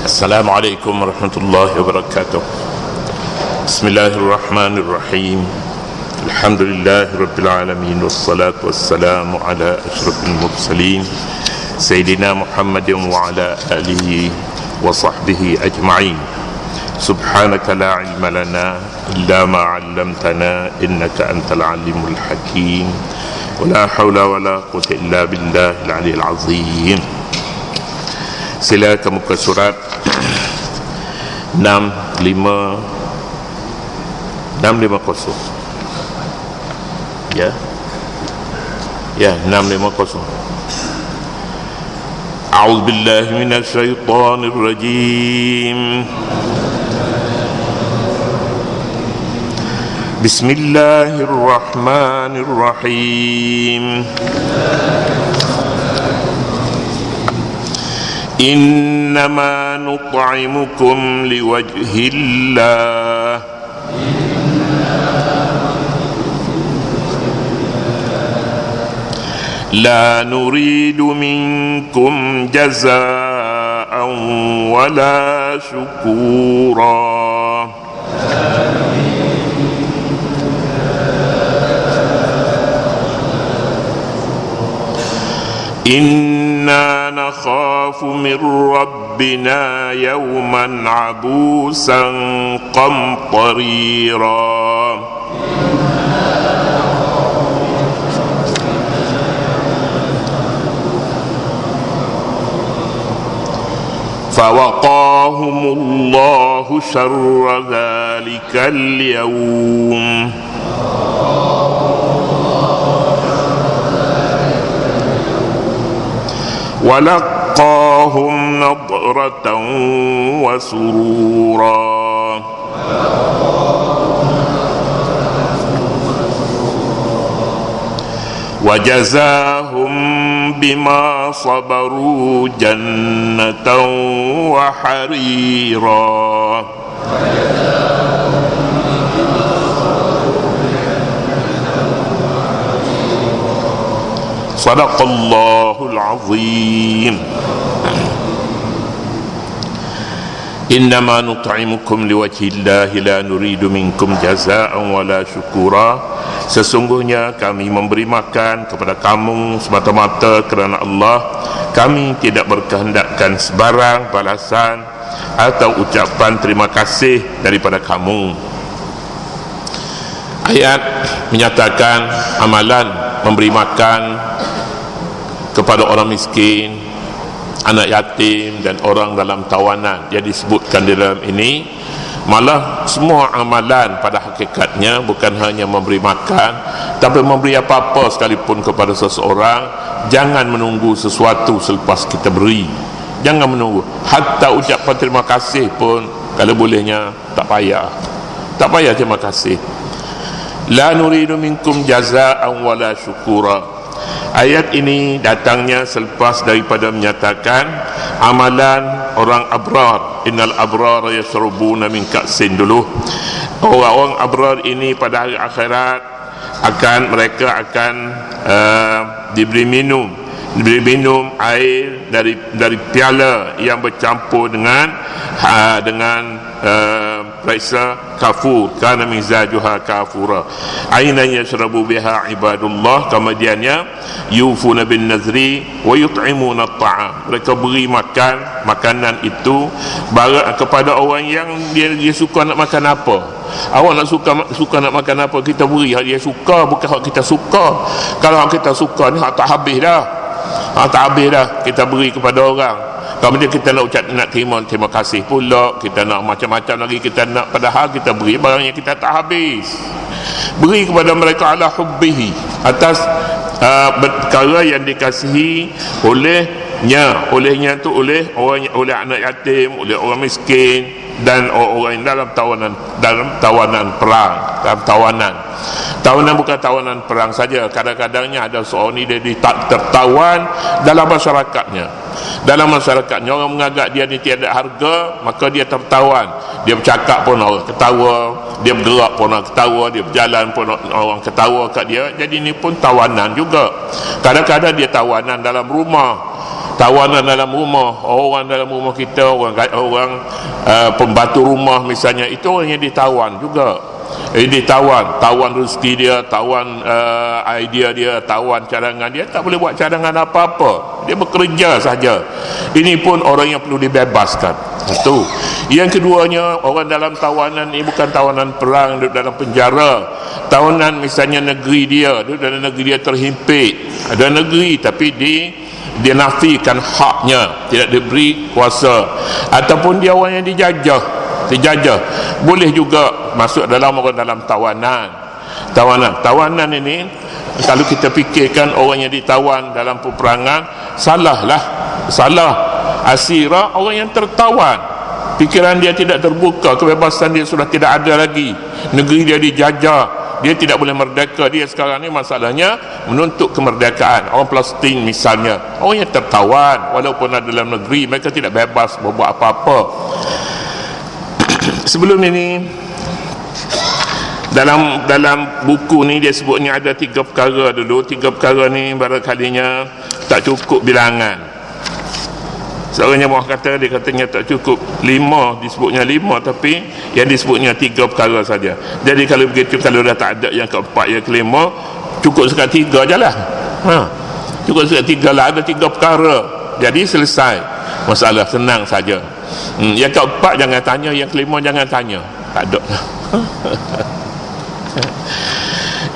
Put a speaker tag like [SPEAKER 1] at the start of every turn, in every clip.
[SPEAKER 1] Assalamualaikum warahmatullahi wabarakatuh. Bismillahirrahmanirrahim. Alhamdulillahirabbil alamin wassalatu wassalamu ala asyrafil mursalin sayyidina Muhammadin wa ala alihi wa sahbihi ajma'in. Subhanaka la ilma lana illa ma 'allamtana innaka antal alimul hakim. Wala haula wala quwwata illa billahil aliyyil azim. Sila ke muka surat 650. Ya, 650. A'udzu billahi minasy syaithanir rajim. Bismillahirrahmanirrahim. Innama nut'imukum liwajhillah la nuridu minkum jazaa'an wala syukura. Inna nakhafu min rabbina yawman abusan qamtarira. Fawaqahumullahu syarra dhalikal yawm. Walaqahum nadratan wa surura. Wajazahum bima sabaru jannatan wa harira. Sadaqallahul azim. Innama nut'imukum liwajhillahi la nuridu minkum jazaa'an wala syukura. Sesungguhnya kami memberi makan kepada kamu semata-mata kerana Allah. Kami tidak berkehendakkan sebarang balasan atau ucapan terima kasih daripada kamu. Ayat menyatakan amalan memberi makan kepada orang miskin, anak yatim dan orang dalam tawanan yang disebutkan di dalam ini, malah semua amalan pada hakikatnya bukan hanya memberi makan, tapi memberi apa-apa sekalipun kepada seseorang. Jangan menunggu sesuatu selepas kita beri. Jangan menunggu. Hatta ucapan terima kasih pun kalau bolehnya tak payah. Tak payah terima kasih. La nuridu minkum jazaa'an wala syukura. Ayat ini datangnya selepas daripada menyatakan amalan orang abrar. Innal abrar yashrubuna min ka'sin dulu. Orang-orang abrar ini pada hari akhirat mereka akan diberi minum air dari piala yang bercampur dengan perisa kafur, kana mizajuha kafura. Ainan yashrabu biha ibadullah. Kemudiannya yufuna bin nazri wa yut'imuna at-ta'am. Mereka beri makanan itu kepada orang yang dia suka nak makan apa. Awak nak suka nak makan apa, kita beri hak dia suka, bukan hak kita suka. Kalau hak kita suka ni hak tak habis dah. Kita beri kepada orang. Kemudian kita nak terima kasih pula, kita nak macam-macam lagi, kita nak, padahal kita beri barang yang kita tak habis. Beri kepada mereka ala hubbihi, atas perkara yang dikasihi olehnya tu oleh anak yatim, oleh orang miskin dan orang-orang dalam tawanan perang, dalam tawanan. Tawanan bukan tawanan perang saja. Kadang-kadangnya ada seorang ni dia tertawan dalam masyarakatnya. Dalam masyarakatnya orang menganggap dia ni tiada harga, maka dia tertawan. Dia bercakap pun orang ketawa, dia bergerak pun orang ketawa, dia berjalan pun orang ketawa kat dia. Jadi ni pun tawanan juga. Kadang-kadang dia tawanan dalam rumah. Tawanan dalam rumah, orang dalam rumah kita, orang pembantu rumah misalnya, itu orang yang ditawan juga. Tawan rezeki dia, tawan idea dia, tawan cadangan dia. Tak boleh buat cadangan apa-apa, dia bekerja saja. Ini pun orang yang perlu dibebaskan. Itu. Yang keduanya, orang dalam tawanan ini bukan tawanan perang, duduk dalam penjara. Tawanan misalnya negeri dia, duduk dalam negeri dia terhimpit. Ada negeri tapi dia nafikan haknya, tidak diberi kuasa, ataupun dia orang yang dijajah. Boleh juga masuk dalam orang dalam tawanan ini. Kalau kita fikirkan orang yang ditawan dalam peperangan, salah asira orang yang tertawan. Fikiran dia tidak terbuka, kebebasan dia sudah tidak ada lagi, negeri dia dijajah, dia tidak boleh merdeka. Dia sekarang ni masalahnya menuntut kemerdekaan. Orang Palestin misalnya, orang yang tertawan walaupun ada dalam negeri, mereka tidak bebas berbuat apa-apa. Sebelum ini dalam buku ni dia sebutnya ada 3 perkara dulu. 3 perkara ni barangkalinya tak cukup bilangan. Seorang yang kata, dia katanya tak cukup 5, disebutnya 5, tapi yang disebutnya 3 perkara saja. Jadi kalau begitu, kalau dah tak ada yang keempat, yang kelima, cukup sekat 3 je lah. Cukup sekat 3 lah, ada 3 perkara, jadi selesai masalah, senang saja. Yang keempat jangan tanya, yang kelima jangan tanya, tak ada.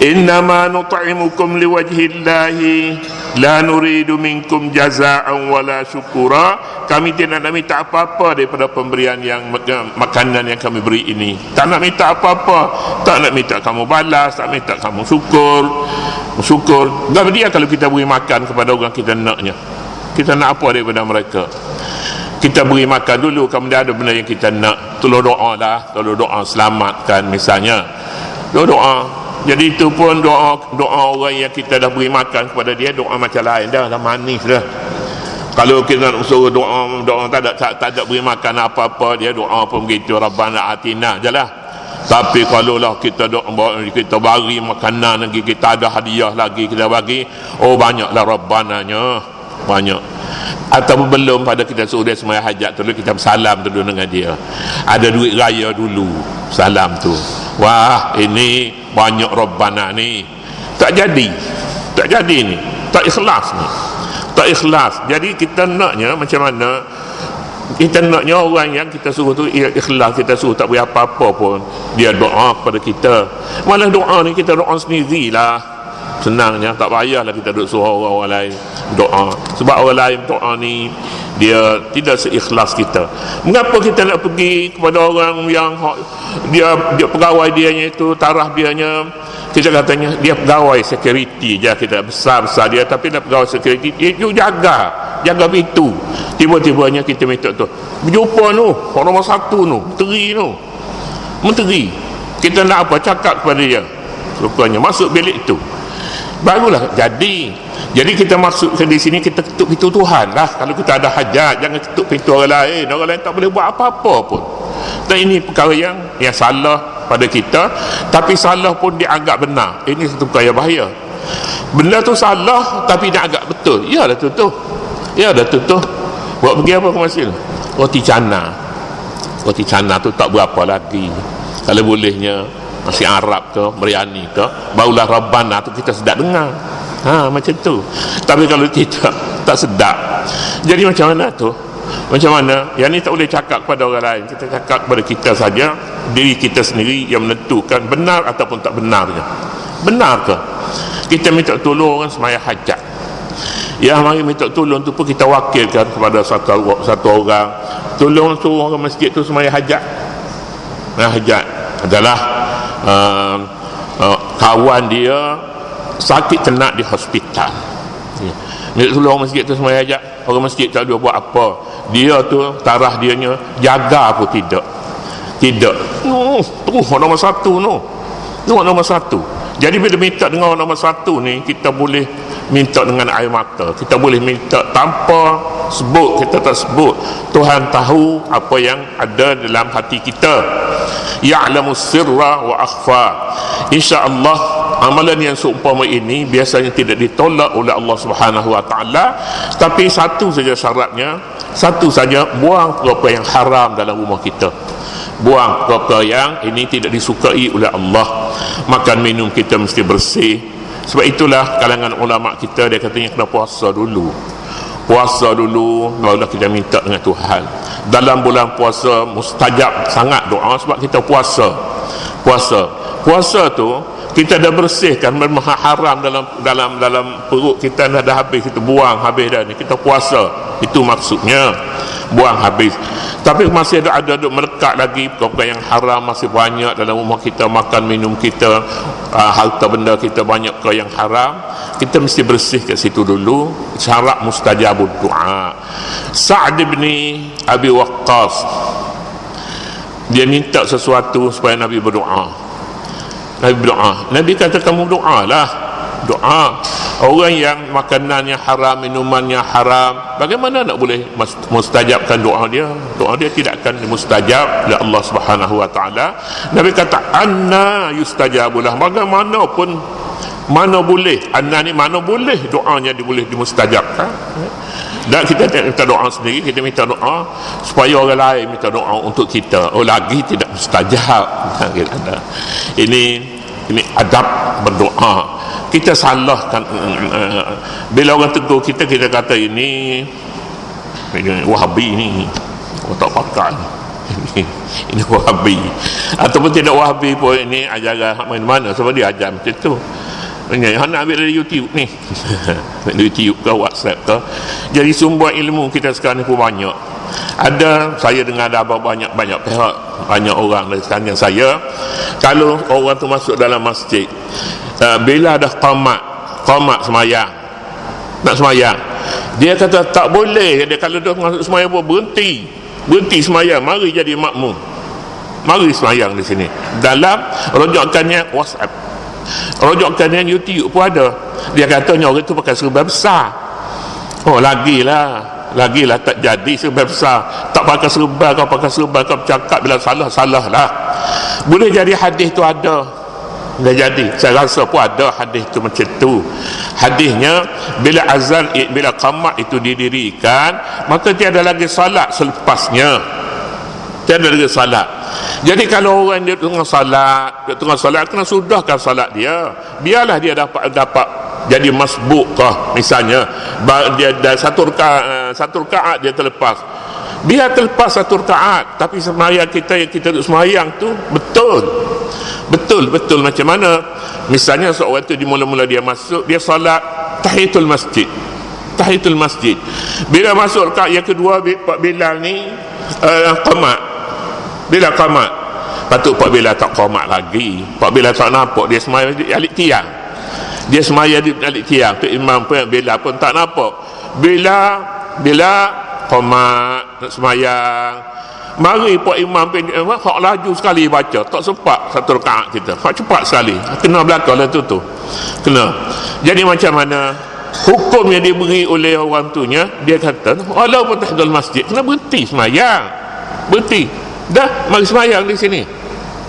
[SPEAKER 1] Innama nut'imukum liwajhillahi la nuridu minkum jazaa'an wala syukura. Kami tidak nak minta apa-apa daripada pemberian yang makanan yang kami beri ini. Tak nak minta apa-apa, tak nak minta kamu balas, tak minta kamu syukur. Dan dia kalau kita beri makan kepada orang kita naknya, kita nak apa daripada mereka? Kita beri makan dulu, kemudian ada benda yang kita nak, tolong doa lah, tolong doa selamatkan misalnya, doa. Jadi itu pun doa orang yang kita dah beri makan kepada dia, doa macam lain dah manis dah. Kalau kita nak suruh doa tak ada beri makan apa-apa, dia doa pun begitu, Rabbana atina je lah. Tapi kalau lah kita bagi makanan lagi, kita ada hadiah lagi kita bagi, banyaklah Rabbananya, banyak. Atau belum pada kita suruh dia semaya hajat dulu, kita bersalam dulu dengan dia, ada duit raya dulu, salam tu. Wah, ini banyak Rabbana ni. Tak jadi ni, tak ikhlas ni, tak ikhlas. Jadi kita naknya macam mana? Kita naknya orang yang kita suruh tu ikhlas, kita suruh tak beri apa-apa pun, dia doa kepada kita. Malah doa ni kita doa sendirilah, senangnya, tak payahlah kita duduk suruh orang lain doa. Sebab orang lain doa ni dia tidak seikhlas kita. Mengapa kita nak pergi kepada orang yang dia pegawai dianya itu, taraf dianya, kita katanya dia pegawai security je, kita besar-besar dia, tapi dia pegawai security, dia jaga pintu. Tiba-tibanya kita minta tu, berjumpa tu orang nombor 1 menteri, kita nak apa, cakap kepada dia, rupanya masuk bilik tu barulah jadi kita masuk ke di sini, kita ketuk pintu Tuhan lah. Kalau kita ada hajat, jangan ketuk pintu orang lain tak boleh buat apa-apa pun. Dan ini perkara yang salah pada kita, tapi salah pun dianggap benar. Ini satu perkara yang bahaya. Benda tu salah tapi dia anggap betul. Ya dah tutup. Buat pergi apa ke masjid? Roti cana tu tak berapa lagi. Kalau bolehnya nasi Arab ke, biryani ke, barulah Rabbana tu kita sedap dengar. Macam tu. Tapi kalau tidak, tak sedap. Jadi macam mana tu? Macam mana? Yang ni tak boleh cakap kepada orang lain, kita cakap kepada kita saja, diri kita sendiri yang menentukan benar ataupun tak benarnya. Benar ke? Kita minta tolong orang semaya hajat, mari minta tolong tu pun kita wakilkan kepada satu orang, tolong suruh orang masjid tu semaya hajat. Hajat adalah kawan dia sakit ternak di hospital, minta tolong masjid tu semua hajat. Orang masjid tak ada buat apa, dia tu tarah dianya jaga pun tidak terus orang nombor 1 Nombor satu. Jadi bila minta dengan nombor satu ni, kita boleh minta dengan air mata, kita boleh minta tanpa sebut, kita tak sebut. Tuhan tahu apa yang ada dalam hati kita. Ya'lamu sirra wa akhfa. InsyaAllah amalan yang seumpama ini biasanya tidak ditolak oleh Allah Subhanahu wa ta'ala, tapi satu saja syaratnya, satu saja, buang perkara yang haram dalam rumah kita, buang perkara yang ini tidak disukai oleh Allah. Makan minum kita mesti bersih. Sebab itulah kalangan ulama kita, dia katanya kena puasa dulu, puasa dulu barulah kita minta dengan Tuhan. Dalam bulan puasa mustajab sangat doa, sebab kita puasa tu kita dah bersihkan benda haram dalam perut kita, dah habis, kita buang habis dah ni, kita puasa. Itu maksudnya buang habis. Tapi masih ada melekat lagi perkara yang haram, masih banyak dalam rumah kita, makan minum kita, harta benda kita banyak perkara yang haram. Kita mesti bersih kat situ dulu. Syarat mustajabud doa. Sa'd bin Abi Waqqas, dia minta sesuatu supaya Nabi berdoa. Nabi kata, kamu doa lah, doa. Orang yang makanannya haram, minumannya haram, bagaimana nak boleh mustajabkan doa dia? Doa dia tidak akan mustajab oleh Allah Subhanahu wa ta'ala. Nabi kata, anna yustajabulah, bagaimana pun, mana boleh, anna ni mana boleh doanya boleh dimustajabkan. Dan kita tidak minta doa sendiri, kita minta doa supaya orang lain minta doa untuk kita. Oh, lagi tidak mustajab. Ini adab berdoa. Kita salahkan, bila orang tegur kita, kita kata ini Wahabi ni, tak pakai ini Wahabi, ataupun tidak Wahabi pun, ini ajaran mana-mana, sebab dia ajar macam tu. Yang nak ambil dari YouTube ni dari YouTube ke WhatsApp ke. Jadi sumber ilmu kita sekarang ni pun banyak. Ada, saya dengar ada banyak pihak, banyak orang dari sekarang saya, kalau orang tu masuk dalam masjid, bila ada qamat semayang, nak semayang, dia kata tak boleh. Dia kalau dia masuk semayang pun berhenti semayang, mari jadi makmum, mari semayang di sini. Dalam rujukannya WhatsApp, rujukannya YouTube pun ada. Dia katanya orang tu pakai serban besar. Oh, lagilah tak jadi serban besar. Tak pakai serban, kau pakai serban, kau bercakap bila salah lah. Boleh jadi hadis tu ada, dah jadi. Saya rasa pun ada hadis tu macam tu. Hadisnya, bila azan, bila qamat itu didirikan, maka tiada lagi salat selepasnya, tiada lagi salat. Jadi kalau orang dia tengah salat, kena sudahkan salat dia. Biarlah dia dapat jadi masbuk kah, misalnya dia dah satu rakaat dia terlepas, biar terlepas satu rakaat, tapi sembahyang kita yang kita duduk sembahyang tu betul macam mana. Misalnya seorang tu di mula-mula dia masuk, dia solat tahiyatul masjid, bila masuk rakaat yang kedua, Pak Bilal ni qamat, patut Pak Bilal tak qamat lagi. Pak Bilal tak nampak, dia sembahyang di alik tiang, dia semaya di alik tiang tu, imam pun bila pun tak nampak. Bila qamat nak sembahyang, mari Pak Imam pun hak laju sekali baca, tak sempat satu rakaat kita, hak cepat sekali, kena belakang lah tu kena. Jadi macam mana hukum yang diberi oleh orang tunya, dia kata walaupun tahdul masjid, kena berhenti sembahyang, berhenti dah, mari sembahyang di sini.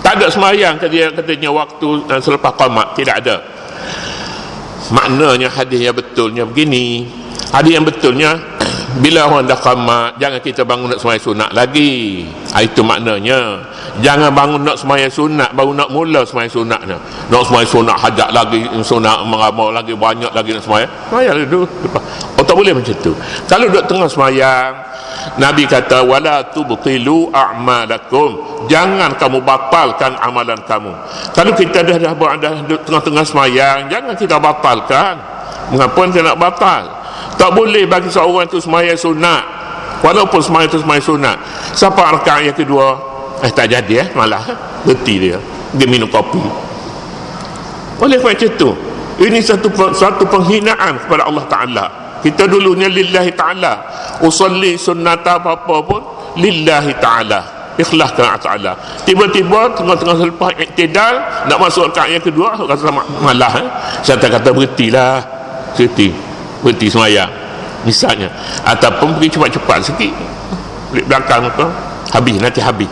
[SPEAKER 1] Tak ada sembahyang katanya waktu selepas qamat, tidak ada. Maknanya hadis yang betulnya begini. Hadis yang betulnya, bila orang dah qamat, jangan kita bangun nak sembahyang sunat lagi. Itu maknanya. Jangan bangun nak sembahyang sunat baru nak mula sembahyang sunatnya. Nak sembahyang sunat hajat lagi, sunat mengamal lagi, banyak lagi nak sembahyang. Sembahyang dulu. Oh, tak boleh macam tu. Kalau duduk tengah sembahyang, Nabi kata wala tubtilu a'malakum, jangan kamu batalkan amalan kamu. Kalau kita dah tengah-tengah semayang, jangan kita batalkan. Mengapa kita nak batal? Tak boleh bagi seorang itu semayang sunat, walaupun semayang itu semayang sunat, sampai rakaat yang kedua tak jadi, malah berhenti dia minum kopi. Boleh macam tu. Ini satu penghinaan kepada Allah Ta'ala. Kita dulunya lillahi ta'ala, usalli sunnata apa-apa pun lillahi ta'ala, ikhlas kerana Ta'ala. Tiba-tiba tengah-tengah selepas iktidal nak masuk rakaat yang kedua, rasa malah saya kata berhentilah, berhenti semayang misalnya, ataupun pergi cepat-cepat sikit balik belakang tu, nanti habis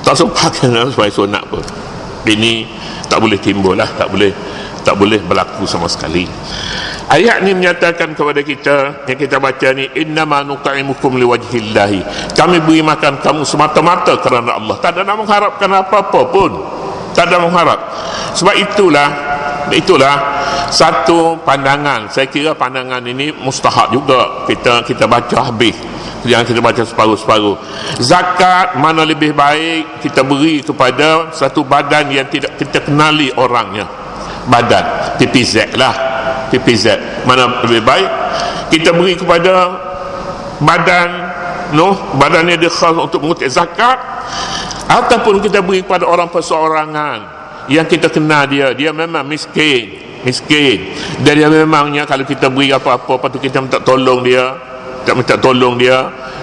[SPEAKER 1] tak sempat kena supaya sunat pun. Ini tak boleh timbul lah, tak boleh berlaku sama sekali. Ayat ni menyatakan kepada kita yang kita baca ni, innama nut'imukum liwajhillahi, kami beri makan kamu semata-mata kerana Allah, tak ada nak mengharapkan apa-apa pun, tak ada mengharap. Sebab itulah satu pandangan, saya kira pandangan ini mustahab juga kita baca habis, jangan kita baca separuh-separuh. Zakat mana lebih baik kita beri kepada satu badan yang tidak kita kenali orangnya, badan PPZ lah, PPZ mana lebih baik kita beri kepada badan yang dia khas untuk mengutip zakat, ataupun kita beri kepada orang perseorangan yang kita kenal dia memang miskin, dan dia memangnya kalau kita beri apa-apa, lepas tu kita minta tolong dia,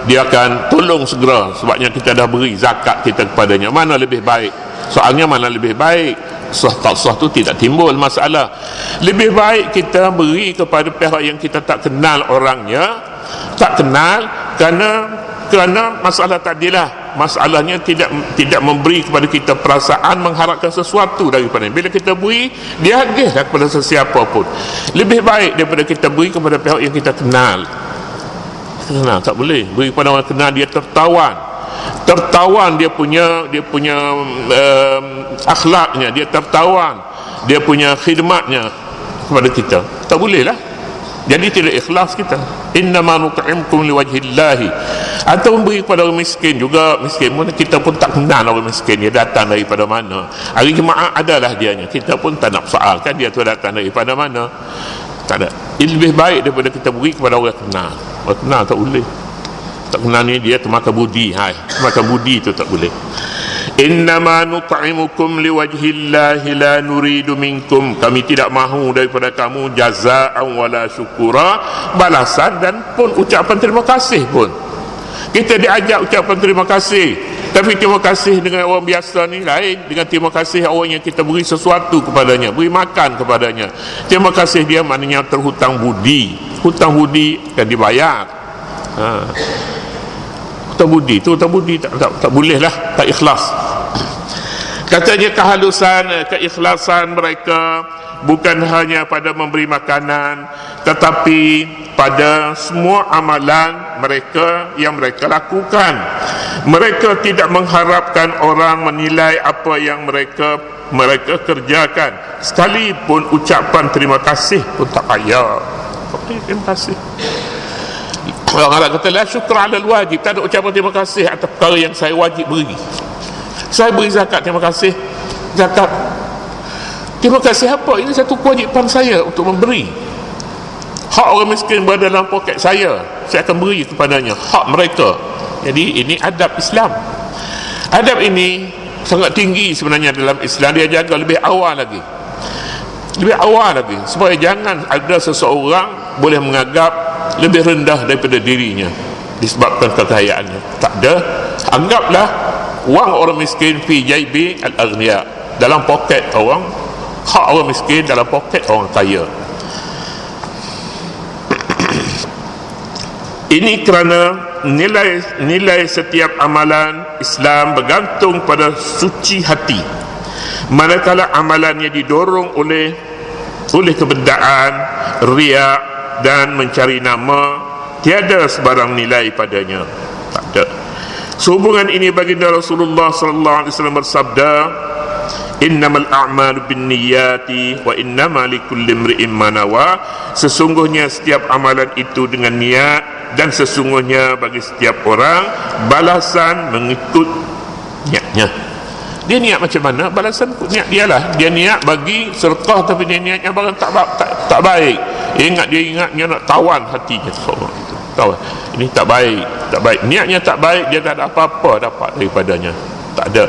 [SPEAKER 1] dia akan tolong segera, sebabnya kita dah beri zakat kita kepadanya. Mana lebih baik? Soalnya mana lebih baik? Sah tak sah tu tidak timbul masalah. Lebih baik kita beri kepada pihak yang kita tak kenal orangnya, kerana masalah tadilah, masalahnya tidak memberi kepada kita perasaan mengharapkan sesuatu daripada dia. Bila kita beri, dia agihlah kepada sesiapa pun. Lebih baik daripada kita beri kepada pihak yang kita kenal. Tak boleh beri kepada orang kenal, dia tertawan dia punya akhlaknya, dia tertawan dia punya khidmatnya kepada kita, tak boleh lah. Jadi tidak ikhlas kita. Innama nut'imukum liwajhillahi. Atau memberi kepada orang miskin juga, miskin pun kita pun tak kenal orang miskin, dia datang daripada mana. Hari Jumaat adalah dianya, kita pun tak nak soalkan dia tu datang daripada mana, tak ada. Lebih baik daripada kita beri kepada orang kenal. Orang kenal tak boleh, tak kenal ni dia termakan budi, termakan budi tu tak boleh. Innama nut'imukum liwajhillahi la nuridu minkum, kami tidak mahu daripada kamu jazaan wala syukura, balasan dan pun ucapan terima kasih pun. Kita diajak ucapan terima kasih, tapi terima kasih dengan orang biasa ni lain dengan terima kasih orang yang kita beri sesuatu kepadanya, beri makan kepadanya. Terima kasih dia maknanya terhutang budi. Hutang budi akan dibayar. Hutang budi tak boleh lah, tak ikhlas. Katanya keikhlasan mereka bukan hanya pada memberi makanan, tetapi pada semua amalan mereka yang mereka lakukan. Mereka tidak mengharapkan orang menilai apa yang mereka kerjakan. Sekalipun ucapan terima kasih pun tak payah. Terima kasih. Orang Arab kata la syukra ala wajib, tak ada ucapan terima kasih atas perkara yang saya wajib beri. Saya beri zakat, terima kasih zakat. Terima kasih apa? Ini satu kewajipan saya untuk memberi. Hak orang miskin berada dalam poket saya akan beri kepadanya, hak mereka. Jadi ini adab Islam. Adab ini sangat tinggi sebenarnya dalam Islam. Dia jaga lebih awal lagi, supaya jangan ada seseorang boleh menganggap lebih rendah daripada dirinya disebabkan kekayaannya. Tak ada. Anggaplah wang orang miskin fi jaibi al-aghniya, dalam poket orang, hak orang miskin dalam poket orang kaya. Ini kerana nilai setiap amalan Islam bergantung pada suci hati. Manakala amalannya didorong oleh kebendaan, riak dan mencari nama, tiada sebarang nilai padanya. Tak ada. Sehubungan ini baginda Rasulullah sallallahu alaihi wasallam bersabda, innamal a'malu binniyati wa innama likulli imri'in ma nawa, sesungguhnya setiap amalan itu dengan niat, dan sesungguhnya bagi setiap orang balasan mengikut niatnya. Dia niat macam mana, balasan ikut niat dia lah. Dia niat bagi sedekah tapi dia niatnya barang tak baik. Dia nak tawan hatinya seorang itu. Tawan. Ini tak baik. Niatnya tak baik, dia tak ada apa-apa dapat daripadanya. Tak ada.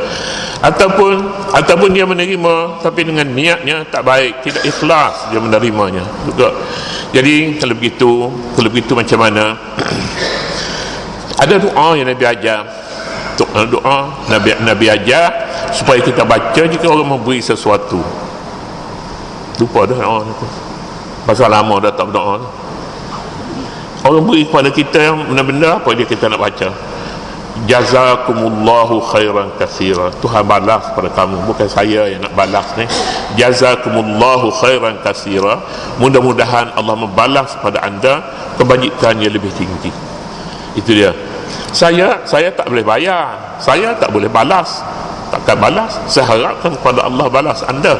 [SPEAKER 1] Ataupun dia menerima tapi dengan niatnya tak baik, tidak ikhlas dia menerimanya juga. Jadi kalau begitu macam mana? Ada doa yang Nabi ajar. doa Nabi ajar supaya kita baca jika orang memberi sesuatu. Lupa dah doa tu. Pasal lama dah tak berdoa. Orang beri kepada kita yang benda-benda apa dia kita nak baca. Jazakumullahu khairan katsira. Tuhan balas pada kamu, bukan saya yang nak balas ni. Jazakumullahu khairan katsira. Mudah-mudahan Allah membalas pada anda kebajikan yang lebih tinggi. Itu dia. Saya tak boleh bayar, saya tak boleh balas, takkan balas. Saya harapkan kepada Allah balas anda.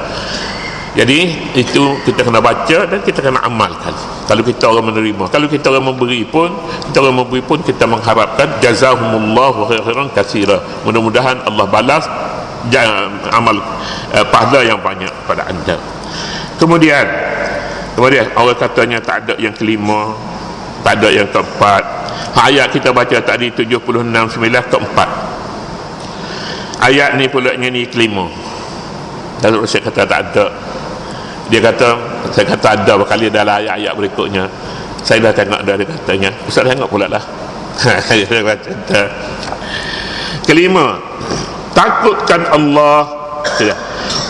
[SPEAKER 1] Jadi itu kita kena baca dan kita kena amalkan. Kalau kita orang menerima, kalau kita orang memberi pun, kita mengharapkan jazahumullahu khairan katsira. Mudah-mudahan Allah balas amal pahala yang banyak pada anda. Kemudian orang katanya tak ada yang kelima, tak ada yang keempat. Ayat kita baca tadi 76:9 keempat. Ayat ni pula ni kelima. Lalu saya kata tak ada. Saya kata ada berkali dalam ayat-ayat berikutnya. Saya dah tengok dah, dia katanya Ustaz tengok pula lah. Kelima, takutkan Allah.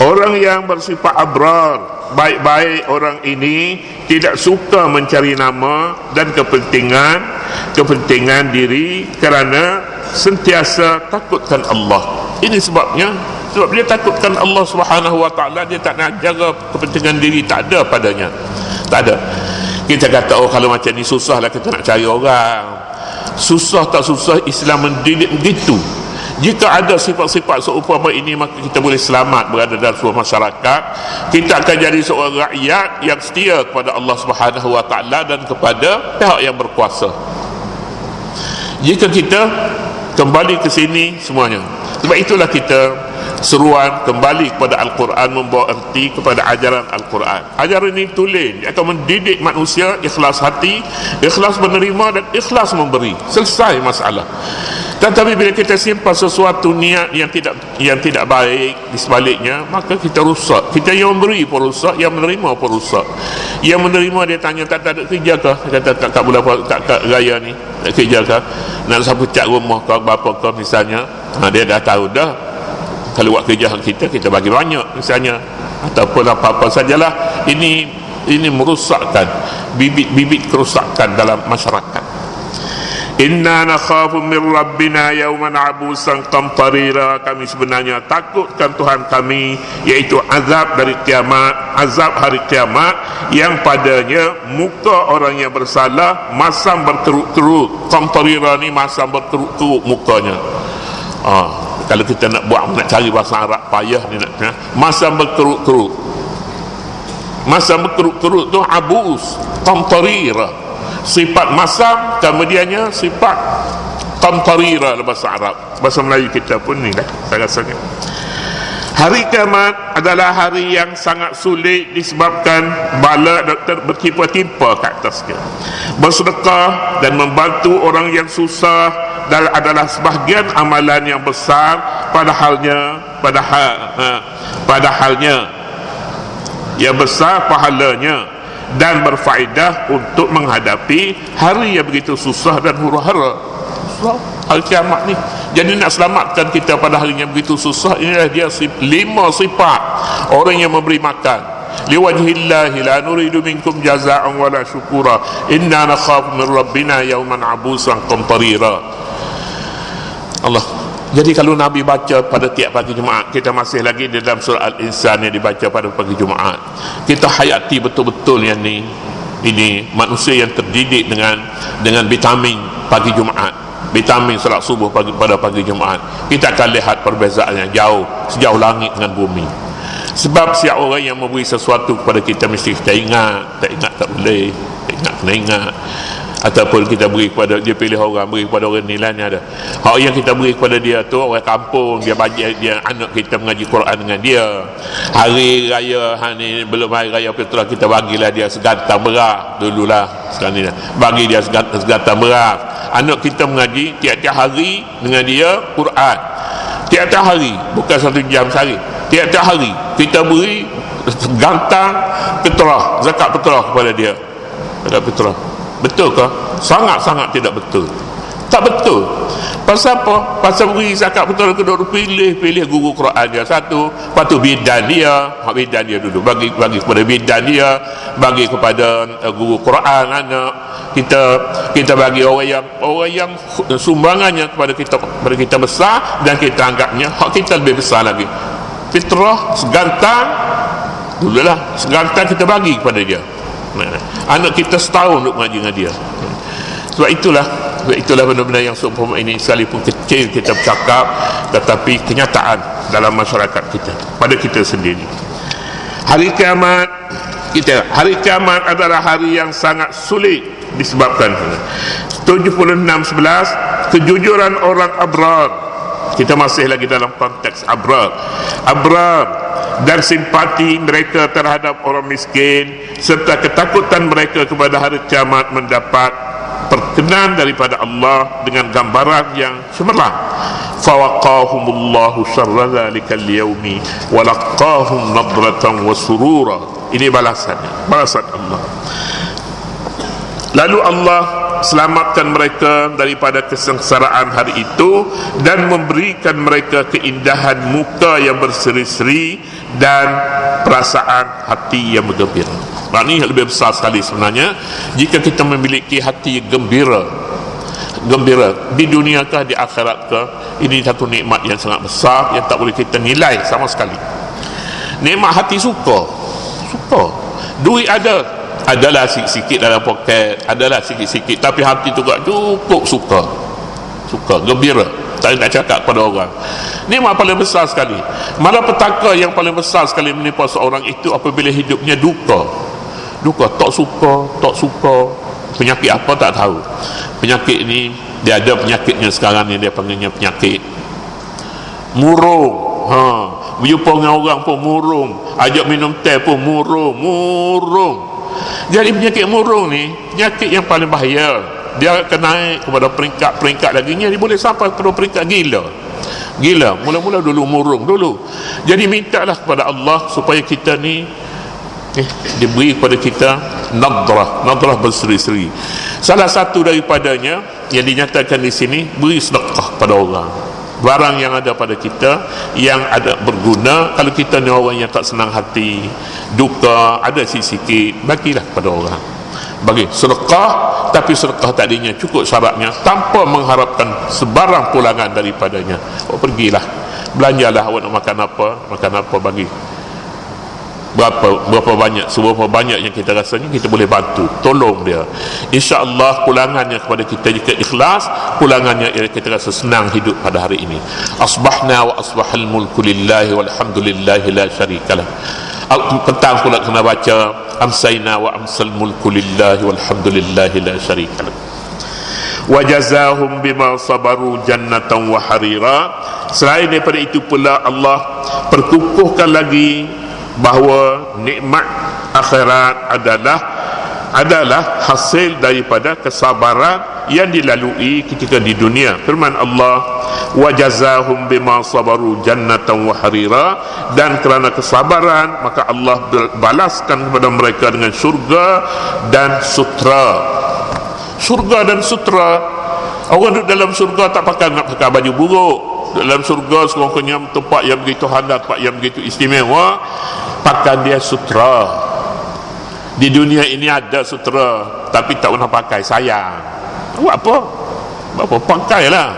[SPEAKER 1] Orang yang bersifat abrar, baik-baik orang ini tidak suka mencari nama dan kepentingan diri, kerana sentiasa takutkan Allah. Ini sebabnya, sebab dia takutkan Allah Subhanahu wa taala, dia tak nak jaga kepentingan diri, tak ada padanya. Tak ada. Kita kata kalau macam ni susahlah kita nak cari orang. Susah tak susah, Islam mendidik begitu. Jika ada sifat-sifat seumpama ini, maka kita boleh selamat berada dalam sebuah masyarakat. Kita akan jadi seorang rakyat yang setia kepada Allah Subhanahu wa taala dan kepada pihak yang berkuasa. Jika kita kembali ke sini semuanya. Sebab itulah kita seruan kembali kepada Al-Quran, membawa erti kepada ajaran Al-Quran. Ajaran ini tulen, dia akan mendidik manusia ikhlas hati, ikhlas menerima dan ikhlas memberi. Selesai masalah. Tetapi bila kita simpan sesuatu niat yang tidak baik di sebaliknya, maka kita rusak. Kita yang memberi pun rusak, yang menerima pun rusak. Yang menerima dia tanya, tak ada kerja kah? Dia kata tak bulan tak raya ni tak kerja kah? Nak sapu cat rumah kau, bapa kau misalnya. Dia dah tahu dah, kalau buat kerja kita bagi banyak misalnya, ataupun apa-apa sajalah. Ini merosakkan bibit kerosakan dalam masyarakat. Inna nakhafu min rabbina yawman abusan qamtarira. Kami sebenarnya takutkan Tuhan kami, iaitu azab dari kiamat, azab hari kiamat, yang padanya muka orang yang bersalah masam berkerut-kerut. Qamtarira ni masam berkerut-kerut mukanya. Kalau kita nak cari bahasa Arab payah ni nak, masam berkerut-kerut. Masam berkerut-kerut tu abus, qamtarira. Sifat masam, kemudiannya sifat qamtarira dalam bahasa Arab. Bahasa Melayu kita pun ni lah saya rasanya. Hari kiamat adalah hari yang sangat sulit disebabkan bala bertimpa-timpa ke atasnya. Bersedekah dan membantu orang yang susah adalah sebahagian amalan yang besar, padahalnya yang besar pahalanya dan berfaedah untuk menghadapi hari yang begitu susah dan huru-hara. Hari kiamat ni. Jadi nak selamatkan kita pada hari yang begitu susah, inilah dia 5 sifat orang yang memberi makan. Liwajhillahi la nuridu minkum jazaa'an wala syukura, inna nakhafu min rabbina yawman abusan qamtarira. Allah. Jadi kalau Nabi baca pada tiap pagi Jumaat, kita masih lagi di dalam surah Al-Insan yang dibaca pada pagi Jumaat, kita hayati betul-betul yang ni. Ini manusia yang terdidik dengan vitamin pagi Jumaat, vitamin salat subuh pada pagi Jumaat. Kita akan lihat perbezaannya sejauh langit dengan bumi. Sebab siapa orang yang memberi sesuatu kepada kita, mesti kita ingat. Tak ingat tak boleh, kena ingat. Ataupun kita beri kepada dia, pilih orang, beri kepada orang nilainya ada. Hak yang kita beri kepada dia tu orang kampung, dia bagi dia anak kita mengaji Quran dengan dia. Hari raya ni, belum hari raya Fitrah, kita bagilah dia segantang beras dululah. Sekarang ni bagi dia segantang beras. Anak kita mengaji tiap-tiap hari dengan dia Quran. Tiap-tiap hari, bukan 1 jam sehari. Tiap-tiap hari kita beri segantang fitrah, zakat fitrah kepada dia. Zakat fitrah. Betul ke? Sangat-sangat tidak betul. Tak betul. Pasal apa? Pasal beri zakat betul ke duk pilih guru Quran dia satu, lepas tu bidan dia dulu bagi kepada bidan dia, bagi kepada guru Quran anak kita bagi orang yang sumbangannya kepada kita besar, dan kita anggapnya hak kita lebih besar lagi. Fitrah segantang dululah, segantang kita bagi kepada dia. Anak kita setahun duk mengaji dengan dia. Sebab itulah benda-benda yang seumpama ini sekalipun kecil kita bercakap, tetapi kenyataan dalam masyarakat kita, pada kita sendiri. Hari kiamat adalah hari yang sangat sulit disebabkan 76:11 kejujuran orang abrar. Kita masih lagi dalam konteks abrar dan simpati mereka terhadap orang miskin, serta ketakutan mereka kepada hari kiamat mendapat perkenan daripada Allah dengan gambaran yang cemerlang. Fawaqahumullahu syarra dzalikal yaumi wa laqahum nadratan wa surura. Ini balasan Allah. Lalu Allah selamatkan mereka daripada kesengsaraan hari itu dan memberikan mereka keindahan muka yang berseri-seri dan perasaan hati yang bergembira. Ini lebih besar sekali sebenarnya jika kita memiliki hati gembira di dunia kah, di akhirat kah. Ini satu nikmat yang sangat besar yang tak boleh kita nilai sama sekali. Nikmat hati suka duit adalah sikit-sikit dalam poket, adalah sikit-sikit, tapi hati tu cukup suka gembira, tak nak cakap pada orang. Nikmat paling besar sekali. Malapetaka yang paling besar sekali menimpa seorang itu apabila hidupnya duka, tak suka penyakit apa tak tahu. Penyakit ni dia ada penyakitnya sekarang ni, dia panggilnya penyakit murung. Berjumpa dengan orang pun murung, ajak minum teh pun murung. Jadi penyakit murung ni penyakit yang paling bahaya. Dia akan naik kepada peringkat laginya, dia boleh sampai kepada peringkat gila. Mula-mula dulu murung dulu. Jadi mintalah kepada Allah supaya kita ni diberi kepada kita nadrah berseri-seri. Salah satu daripadanya yang dinyatakan di sini, beri sedekah pada orang. Barang yang ada pada kita yang ada berguna, kalau kita ni orang yang tak senang hati, duka, ada sikit-sikit, bagilah kepada orang. Bagi sedekah, tapi sedekah tadinya cukup syaratnya, tanpa mengharapkan sebarang pulangan daripadanya. Pergilah, belanjalah, awak nak makan apa bagi. Berapa banyak yang kita rasanya kita boleh bantu, tolong dia. InsyaAllah pulangannya kepada kita jika ikhlas, pulangannya ialah kita rasa senang hidup pada hari ini. Asbahna wa asbahal mulku lillahi walhamdulillahi la syarikalah. Petang pula kena baca amsayna wa amsal mulku lillahi walhamdulillahi la syarikalah. Wa jazahum bima sabaru jannatan wa harira. Selain daripada itu pula Allah perkukuhkan lagi bahawa nikmat akhirat adalah hasil daripada kesabaran yang dilalui ketika di dunia. Firman Allah, wa jazahum bima sabaru jannatan wa harira, dan kerana kesabaran maka Allah balaskan kepada mereka dengan syurga dan sutra. Orang duduk dalam syurga tak nak pakai baju buruk. Dalam syurga sekurang-kurangnya tempat yang begitu hangat, tempat yang begitu istimewa, pakai dia sutra. Di dunia ini ada sutra, tapi tak pernah pakai, sayang. Buat apa? Pakailah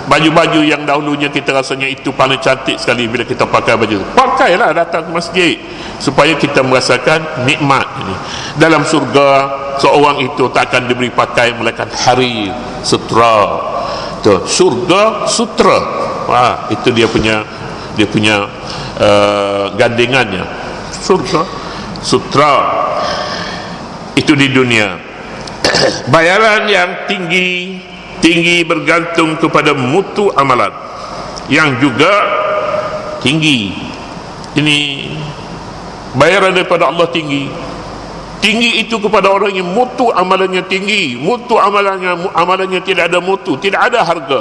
[SPEAKER 1] baju-baju yang dahulunya kita rasanya itu paling cantik sekali. Bila kita pakai baju, pakailah datang ke masjid, supaya kita merasakan nikmat ini. Dalam surga seorang itu tak akan diberi pakai melainkan harir, sutra. Surga sutra. Itu dia punya gandengannya. Surga sutra. Itu di dunia. Bayaran yang tinggi bergantung kepada mutu amalan yang juga tinggi. Ini bayaran daripada Allah tinggi itu kepada orang yang mutu amalannya tinggi. Mutu amalannya tidak ada mutu, tidak ada harga,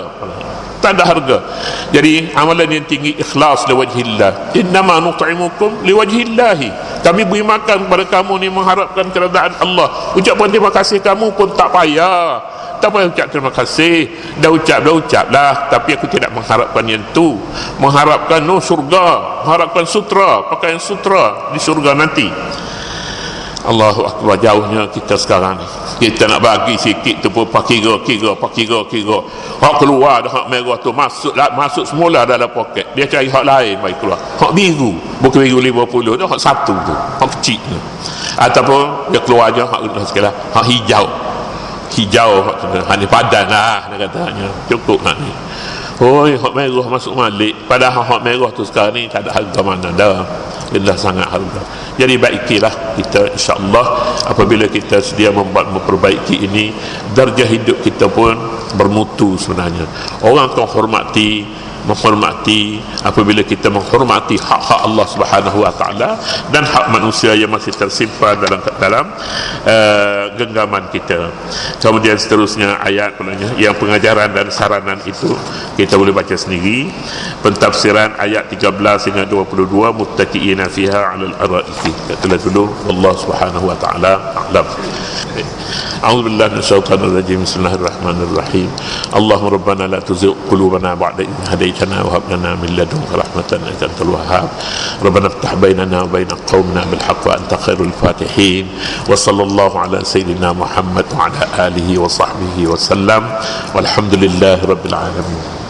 [SPEAKER 1] tak ada harga. Jadi amalan yang tinggi ikhlas liwajhillah. Innama nut'imukum liwajhillahi. Kami beri makan kepada kamu ni mengharapkan keredaan Allah. Ucapan terima kasih kamu pun tak payah. tak payah ucap terima kasih. Dah ucap lah, tapi aku tidak mengharapkan yang tu. Mengharapkan surga, mengharapkan sutra, pakaian sutra di surga nanti. Allahu Akbar, jauhnya kita sekarang ni. Kita nak bagi sikit tu pun kira. Hak keluar dah, hak merah tu masuk semula dalam poket. Dia cari hak lain baik keluar. Hak biru, bukan biru 50 dah, hak satu tu, hak kecil tu. Ataupun dia keluar je hak sekarang, hak hijau hak tu, hak ni padan lah dia katanya. Cukup hak ni. Oi, hak merah masuk malik. Padahal hak merah tu sekarang ni tak ada harga mana dah. Dia sangat harga. Jadi baikilah kita, insya-Allah apabila kita sedia memperbaiki ini, darjah hidup kita pun bermutu sebenarnya. Orang akan menghormati apabila kita menghormati hak-hak Allah Subhanahu wa taala dan hak manusia yang masih tersimpan dalam genggaman kita. Kemudian seterusnya ayat yang pengajaran dan saranan itu kita boleh baca sendiri. Pentafsiran ayat 13 hingga 22, muttaqiina fiha 'alal araiki. Katalah dulu, Allah Subhanahu wa taala a'lam. A'udzu billahi minasyaitonir rajim. Bismillahirrahmanirrahim. Allahumma rabbana la tuzigh qulubana ba'da idh hadaytana wa hab lana min ladunka rahmatan innaka antal wahhab. Rabbana iftah bainana wa bain qaumina bil haqq wa anta khairul fatihin. Wa sallallahu ala sayyidina Muhammad wa ala alihi wa sahbihi wa sallam. Walhamdulillahi rabbil alamin.